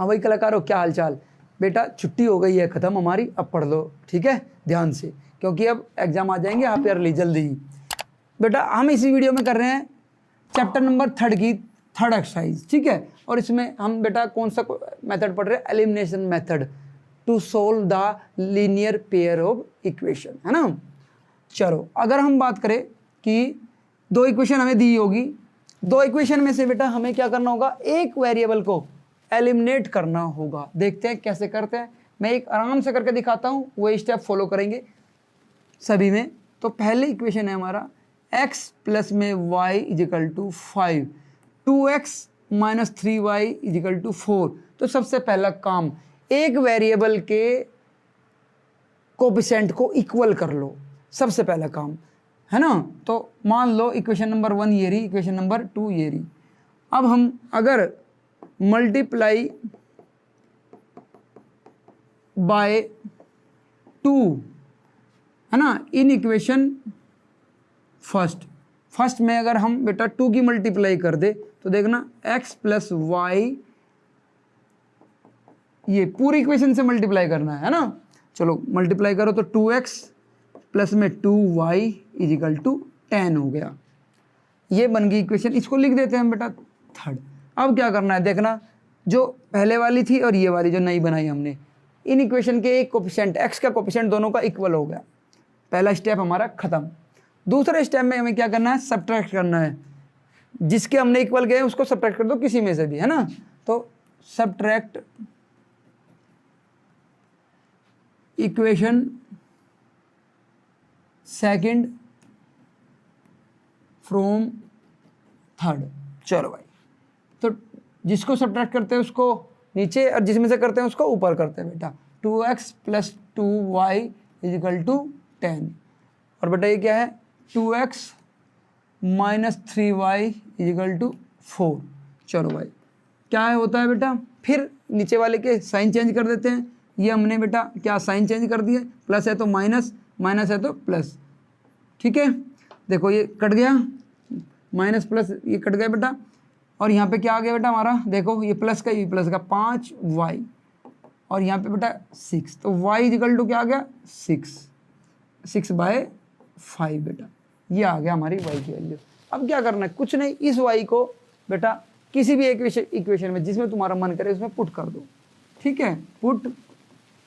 हाँ भाई कलाकारों, क्या हालचाल बेटा? छुट्टी हो गई है, ख़त्म हमारी, अब पढ़ लो, ठीक है, ध्यान से, क्योंकि अब एग्जाम आ जाएंगे हाफ ईयरली जल्दी ही। बेटा हम इसी वीडियो में कर रहे हैं चैप्टर नंबर 3 की थर्ड एक्सरसाइज, ठीक है। और इसमें हम बेटा कौन सा मेथड पढ़ रहे हैं? Elimination method to solve the linear pair of equation, है ना। चलो अगर हम बात करें कि दो इक्वेशन हमें दी होगी, दो इक्वेशन में से बेटा हमें क्या करना होगा? एक वेरिएबल को एलिमिनेट करना होगा। देखते हैं कैसे करते हैं, मैं एक आराम से करके दिखाता हूँ, वो स्टेप फॉलो करेंगे सभी में। तो पहले इक्वेशन है हमारा x प्लस में y equal to 5, 2x minus 3y equal to 4। तो सबसे पहला काम, एक वेरिएबल के कोफिशिएंट को इक्वल कर लो, सबसे पहला काम, है ना। तो मान लो इक्वेशन नंबर 1 ये रही, इक्वेशन नंबर 2 ये रही। अब हम अगर मल्टीप्लाई बाय 2, है ना, इन इक्वेशन फर्स्ट में अगर हम बेटा 2 की मल्टीप्लाई कर दे तो देखना x प्लस वाई, ये पूरी इक्वेशन से मल्टीप्लाई करना है ना। चलो मल्टीप्लाई करो तो 2x प्लस में 2y इजिकल टू 10 हो गया, ये बन गई इक्वेशन। इसको लिख देते हैं हम बेटा थर्ड। अब क्या करना है देखना, जो पहले वाली थी और ये वाली जो नई बनाई हमने, इन इक्वेशन के एक कोफिशिएंट x का कोफिशिएंट दोनों का इक्वल हो गया, पहला स्टेप हमारा खत्म। दूसरे स्टेप में हमें क्या करना है? सब्ट्रैक्ट करना है, जिसके हमने इक्वल गए उसको सब्ट्रैक्ट कर दो किसी में से भी, है ना। तो subtract equation second from third. चलो भाई, तो जिसको सब्ट्रैक्ट करते हैं उसको नीचे और जिसमें से करते हैं उसको ऊपर करते हैं बेटा। 2x plus 2y equal to 10, और बेटा ये क्या है? 2x minus 3y equal to 4। चलो भाई क्या है होता है बेटा, फिर नीचे वाले के साइन चेंज कर देते हैं। ये हमने बेटा क्या साइन चेंज कर दिए, प्लस है तो माइनस, माइनस है तो प्लस, ठीक है। देखो ये कट गया, माइनस प्लस ये कट गया बेटा, और यहाँ पे क्या आ गया बेटा हमारा? देखो ये प्लस का, ये प्लस का 5y, और यहाँ पे बेटा 6, तो y इजिकल टू क्या आ गया? 6/5 बेटा, ये आ गया हमारी y की वैल्यू। अब क्या करना है? कुछ नहीं, इस y को बेटा किसी भी इक्वेशन में जिसमें तुम्हारा मन करे उसमें पुट कर दो, ठीक है। Put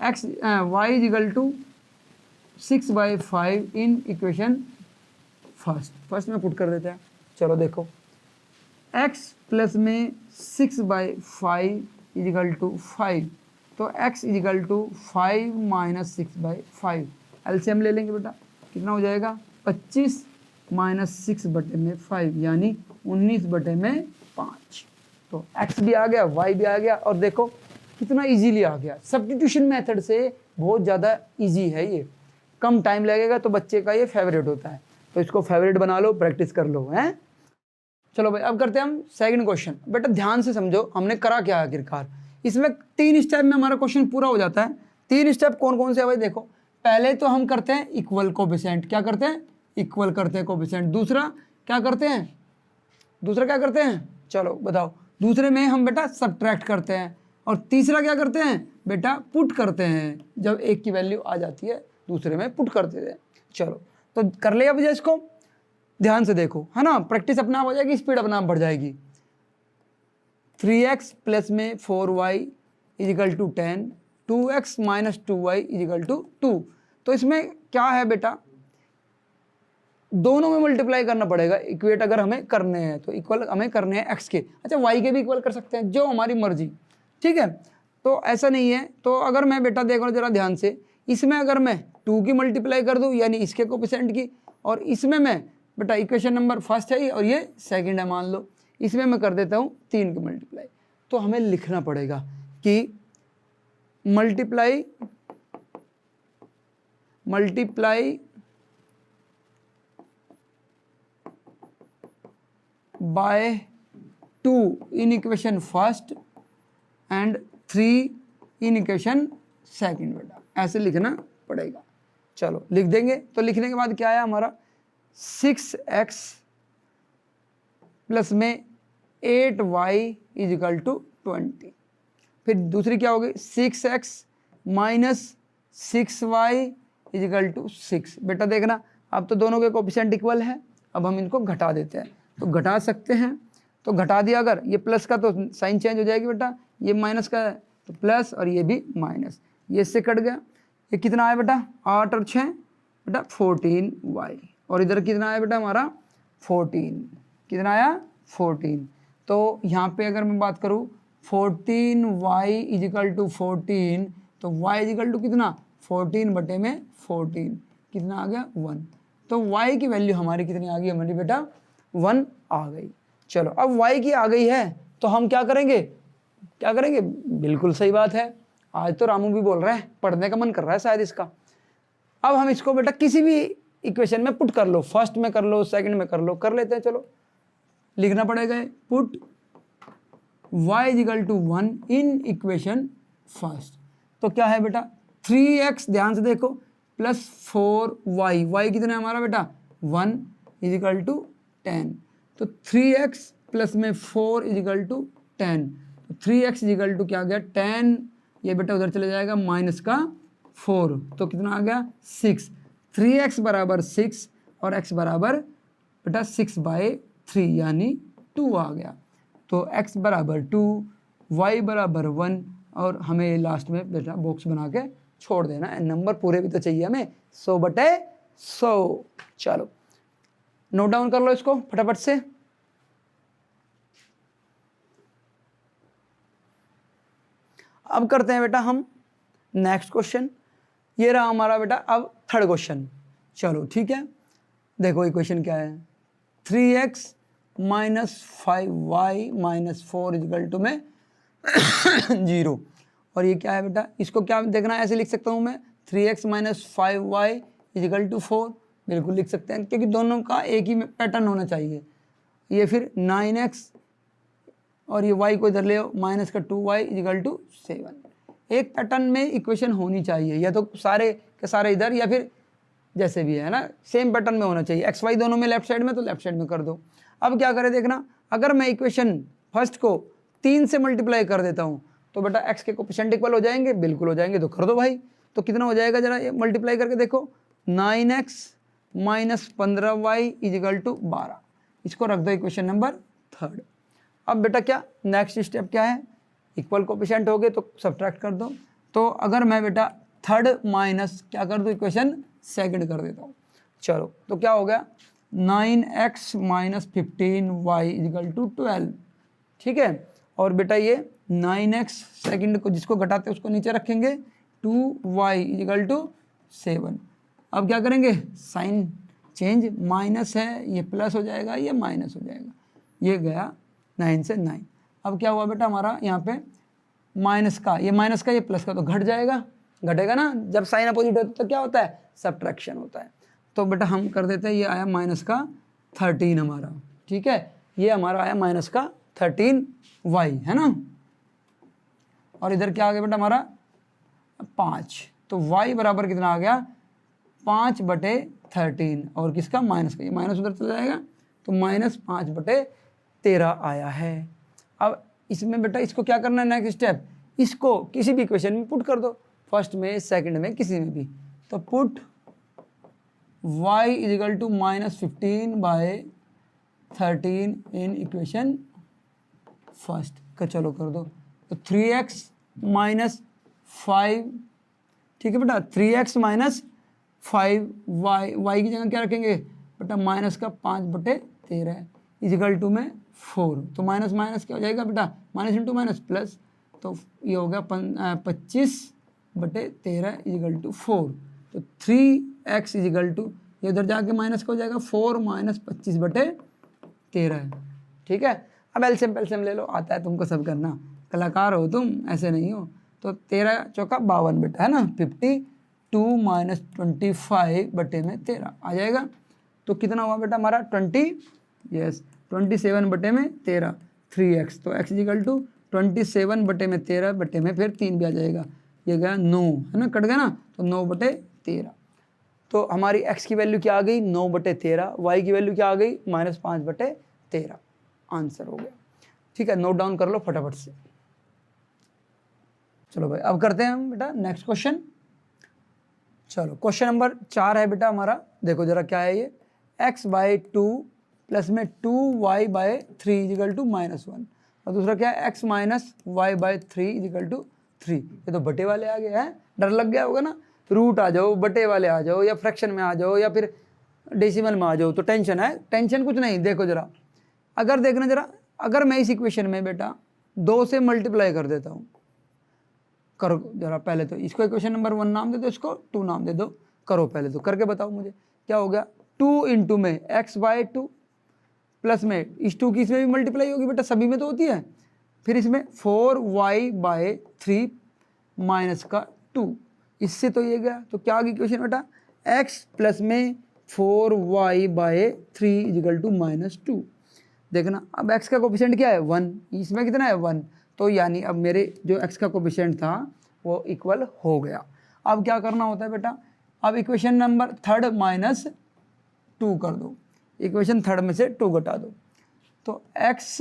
y equal to 6/5 in equation first में पुट कर देते हैं। चलो देखो x प्लस में 6/5 इजिकल टू 5, तो x equal to 5 minus 6/5, LCM ले लेंगे बेटा, कितना हो जाएगा? 25 माइनस 6/5 यानी 19/5। तो x भी आ गया, y भी आ गया, और देखो कितना इजीली आ गया। सब्स्टिट्यूशन मेथड से बहुत ज़्यादा इजी है ये, कम टाइम लगेगा, तो बच्चे का ये फेवरेट होता है, तो इसको फेवरेट बना लो, प्रैक्टिस कर लो, हैं। चलो भाई अब करते हैं हम सेकंड क्वेश्चन। बेटा ध्यान से समझो हमने करा क्या आखिरकार। इसमें 3 स्टेप में हमारा क्वेश्चन पूरा हो जाता है। 3 स्टेप कौन कौन से है भाई? देखो पहले तो हम करते हैं इक्वल कोफिशिएंट, क्या करते हैं? इक्वल करते हैं कोफिशिएंट। दूसरा क्या करते हैं? चलो बताओ। दूसरे में हम बेटा सब्ट्रैक्ट करते हैं, और तीसरा क्या करते हैं बेटा? पुट करते हैं। जब एक की वैल्यू आ जाती है दूसरे में पुट करते हैं। चलो तो कर ले अब इसको ध्यान से देखो, है ना, प्रैक्टिस अपना आप हो जाएगी, स्पीड अपना आप बढ़ जाएगी। 3x प्लस में 4y equal to 10, 2x minus 2y equal to 2। तो इसमें क्या है बेटा? दोनों में मल्टीप्लाई करना पड़ेगा, इक्वेट अगर हमें करने हैं तो इक्वल हमें करने हैं x के, अच्छा y के भी इक्वल कर सकते हैं, जो हमारी मर्जी, ठीक है। तो ऐसा नहीं है, तो अगर मैं बेटा देखो जरा ध्यान से, इसमें अगर मैं 2 की मल्टीप्लाई कर दूं यानी इसके कोफिशिएंट की, और इसमें मैं बेटा इक्वेशन नंबर फर्स्ट है और ये सेकंड है मान लो, इसमें मैं कर देता हूँ 3 की मल्टीप्लाई, तो हमें लिखना पड़ेगा कि multiply by 2 in equation first and 3 in equation second, बेटा ऐसे लिखना पड़ेगा। चलो लिख देंगे, तो लिखने के बाद क्या आया हमारा? 6x प्लस में 8y इजिकल टू 20। फिर दूसरी क्या होगी 6x minus 6y is equal to 6। बेटा देखना अब तो दोनों के कोफिशिएंट इक्वल है, अब हम इनको घटा देते हैं, तो घटा सकते हैं। तो घटा दिया अगर, ये प्लस का तो साइन चेंज हो जाएगी बेटा, ये माइनस का है तो प्लस और ये भी माइनस, ये इससे कट गया। ये कितना आया बेटा 8 और 6 बेटा 14y, और इधर कितना आया बेटा हमारा 14, कितना आया 14। तो यहाँ पे अगर मैं बात करूँ 14y इजिकल टू 14, तो y इजिकल टू कितना 14 बटे में 14, कितना आ गया 1। तो y की वैल्यू हमारी कितनी आ गई, हमारी बेटा 1 आ गई। चलो अब y की आ गई है तो हम क्या करेंगे, क्या करेंगे, बिल्कुल सही बात है, आज तो रामू भी बोल रहा है, पढ़ने का मन कर रहा है शायद इसका। अब हम इसको बेटा किसी भी इक्वेशन में पुट कर लो, फर्स्ट में कर लो, सेकंड में कर लो, कर लेते हैं। चलो लिखना पड़ेगा put y equal to 1 in equation first. तो क्या है बेटा 3x, ध्यान से देखो, प्लस 4y, y कितना है हमारा बेटा 1 इजिकल टू 10। तो 3x प्लस में 4 इजिकल टू 10, तो 3x इजिकल टू क्या आ गया 10, ये बेटा उधर चले जाएगा माइनस का 4, तो कितना आ गया 6। 3x बराबर 6 और x बराबर बेटा 6/3 यानी 2 आ गया। तो x बराबर 2, y बराबर 1, और हमें लास्ट में बेटा बॉक्स बना के छोड़ देना है, नंबर पूरे भी तो चाहिए हमें 100/100। चलो नोट डाउन कर लो इसको फटाफट से। अब करते हैं बेटा हम नेक्स्ट क्वेश्चन, ये रहा हमारा बेटा अब थर्ड क्वेश्चन। चलो ठीक है, देखो इक्वेशन क्या है 3x minus 5y minus 4 is equal to में 0, और ये क्या है बेटा, इसको क्या देखना है, ऐसे लिख सकता हूँ मैं 3x minus 5y is equal to 4, बिल्कुल लिख सकते हैं क्योंकि दोनों का एक ही पैटर्न होना चाहिए। ये फिर 9x और ये y को इधर ले आओ, माइनस का 2y इजिकल टू 7, एक पैटर्न में इक्वेशन होनी चाहिए, या तो सारे के सारे इधर या फिर जैसे भी है ना, सेम पैटर्न में होना चाहिए। एक्स वाई दोनों में लेफ्ट साइड में, तो लेफ्ट साइड में कर दो। अब क्या करें देखना, अगर मैं इक्वेशन फर्स्ट को 3 से मल्टीप्लाई कर देता हूँ तो बेटा एक्स के कोफिशिएंट इक्वल हो जाएंगे, बिल्कुल हो जाएंगे, तो कर दो भाई। तो कितना हो जाएगा जरा ये मल्टीप्लाई करके देखो, 9x minus 15y is equal to 12, इसको रख दो इक्वेशन नंबर थर्ड। अब बेटा क्या नेक्स्ट स्टेप क्या है, इक्वल कोफिशिएंट हो गए तो सब्ट्रैक्ट कर दो। तो अगर मैं बेटा थर्ड माइनस क्या कर दूँ, इक्वेशन सेकंड कर देता हूँ। चलो तो क्या हो गया 9x minus 15y is equal to 12, ठीक है। और बेटा ये 9x सेकंड को जिसको घटाते हैं उसको नीचे रखेंगे, 2y इजिकल टू 7। अब क्या करेंगे, साइन चेंज, माइनस है ये प्लस हो जाएगा, ये माइनस हो जाएगा, ये गया 9 से 9। अब क्या हुआ बेटा हमारा यहाँ पे माइनस का ये प्लस का तो घट जाएगा, घटेगा ना, जब साइन अपोजिट होता है तो क्या होता है, सब्ट्रैक्शन होता है। तो बेटा हम कर देते हैं, ये आया माइनस का 13 हमारा, ठीक है, ये हमारा आया माइनस का 13y है ना, और इधर क्या आ गया बेटा हमारा 5, तो y बराबर कितना आ गया 5/13, और किसका माइनस का, ये माइनस उधर चला जाएगा तो माइनस 5/13 आया है। अब इसमें बेटा इसको क्या करना है, नेक्स्ट स्टेप, इसको किसी भी इक्वेशन में पुट कर दो, फर्स्ट में सेकंड में किसी में भी। तो put y equal to minus 15/13 in equation first का, चलो कर दो। तो 3x माइनस 5, ठीक है बेटा, 3x माइनस 5y की जगह क्या रखेंगे बेटा माइनस का 5/13 इजिकल टू में 4, तो माइनस माइनस क्या हो जाएगा बेटा, माइनस इंटू माइनस प्लस, तो ये हो गया 25/13 इजिकल टू 4। तो 3x इजिकल टू, ये उधर जाके माइनस का हो जाएगा 4 माइनस 25/13, ठीक है। अब एलसीएम ले लो, आता है तुमको सब करना, कलाकार हो तुम, ऐसे नहीं हो। तो 13 चौका 52 बेटा है ना, 52 माइनस 25/13 आ जाएगा। तो कितना हुआ बेटा हमारा 27/13 3x, तो x इजिकल टू 27/13 फिर 3 भी आ जाएगा, ये गया 9 है ना, कट गया ना, तो 9/13। तो हमारी x की वैल्यू क्या आ गई 9/13, y की वैल्यू क्या आ गई माइनस 5/13, आंसर हो गया, ठीक है। नोट डाउन कर लो फटाफट से। चलो भाई अब करते हैं हम बेटा नेक्स्ट क्वेश्चन। चलो क्वेश्चन नंबर 4 है बेटा हमारा, देखो जरा क्या है ये, x/2 प्लस में 2y/3 इजिकल टू -1, और दूसरा क्या है x - y/3 इजिकल टू 3। ये तो बटे वाले आ गए हैं, डर लग गया होगा ना, रूट आ जाओ, बटे वाले आ जाओ, या फ्रैक्शन में आ जाओ, या फिर डेसिमल में आ जाओ, तो टेंशन है। टेंशन कुछ नहीं, देखो जरा, अगर देखना जरा, अगर मैं इस इक्वेशन में बेटा 2 से मल्टीप्लाई कर देता हूँ, करो जरा पहले तो इसको इक्वेशन नंबर 1 नाम दे दो, इसको 2 नाम दे दो, करो पहले तो करके बताओ मुझे क्या हो गया। 2 इंटू में x/2 प्लस में इस 2 की इसमें भी मल्टीप्लाई होगी बेटा, सभी में तो होती है, फिर इसमें 4y/3 माइनस का 2, इससे तो ये गया, तो क्या आ गई इक्वेशन बेटा, x प्लस में 4y/3 इजिकल टू -2। देखना अब x का कोफिशिएंट क्या है 1, इसमें कितना है 1, तो यानी अब मेरे जो x का कोफिशिएंट था वो इक्वल हो गया। अब क्या करना होता है बेटा, अब इक्वेशन नंबर 3 -2 कर दो, इक्वेशन 3 में से 2 घटा दो, तो x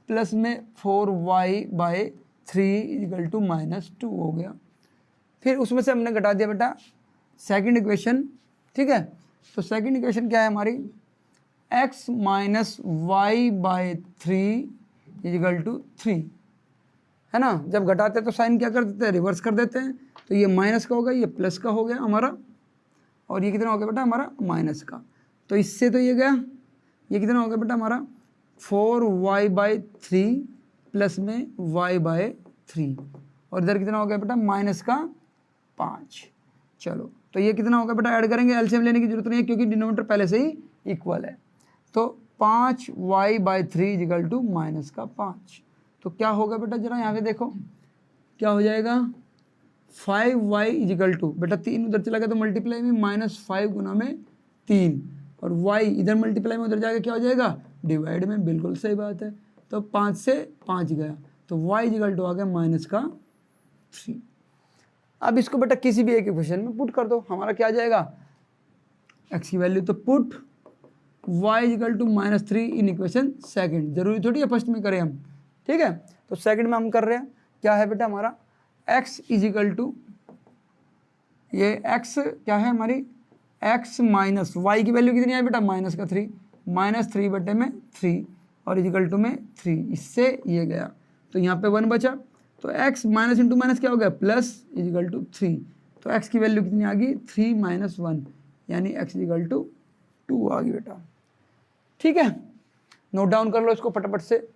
प्लस में 4y/3 इजिकल टू -2 हो गया। फिर उसमें से हमने घटा दिया बेटा सेकंड इक्वेशन, ठीक है, तो सेकंड इक्वेशन क्या है हमारी, x - y/3 इजिकल टू 3, है ना। जब घटाते हैं तो साइन क्या कर देते हैं, रिवर्स कर देते हैं, तो ये माइनस का होगा, ये प्लस का हो गया हमारा, और ये कितना हो गया बेटा हमारा माइनस का, तो इससे तो ये गया, ये कितना हो गया बेटा हमारा 4y/3 प्लस में y/3, और इधर कितना हो गया बेटा माइनस का 5। चलो तो ये कितना होगा बेटा, ऐड करेंगे, एलसीएम लेने की जरूरत नहीं है क्योंकि डिनोमिनेटर पहले से ही इक्वल है, तो 5y/3 इजिकल टू माइनस का 5, तो क्या होगा बेटा जरा यहाँ पे देखो क्या हो जाएगा, 5y इजिकल टू बेटा 3 उधर चला गया तो मल्टीप्लाई में -5 गुना में 3, और y इधर मल्टीप्लाई में उधर जाके क्या हो जाएगा डिवाइड में, बिल्कुल सही बात है, तो 5 से 5 गया, तो y इजिकल टू आ गया -3। अब इसको बेटा किसी भी एक इक्वेशन में पुट कर दो, हमारा क्या आ जाएगा, x की वैल्यू, तो put y equal to -3 in equation second, जरूरी थोड़ी है फर्स्ट में करें हम, ठीक है, तो सेकंड में हम कर रहे हैं, क्या है बेटा हमारा x इजिकल टू, ये x क्या है हमारी, x माइनस y की वैल्यू कितनी है बेटा -3, -3 बटे में 3 और इजिकल टू में 3, इससे ये गया, तो यहाँ पे 1 बचा, तो x माइनस इंटू माइनस क्या हो गया प्लस इजिकल टू 3, तो x की वैल्यू कितनी आ गई 3 - 1, यानी x इजिकल टू 2 आ गई बेटा, ठीक है। नोट डाउन कर लो इसको फटाफट से।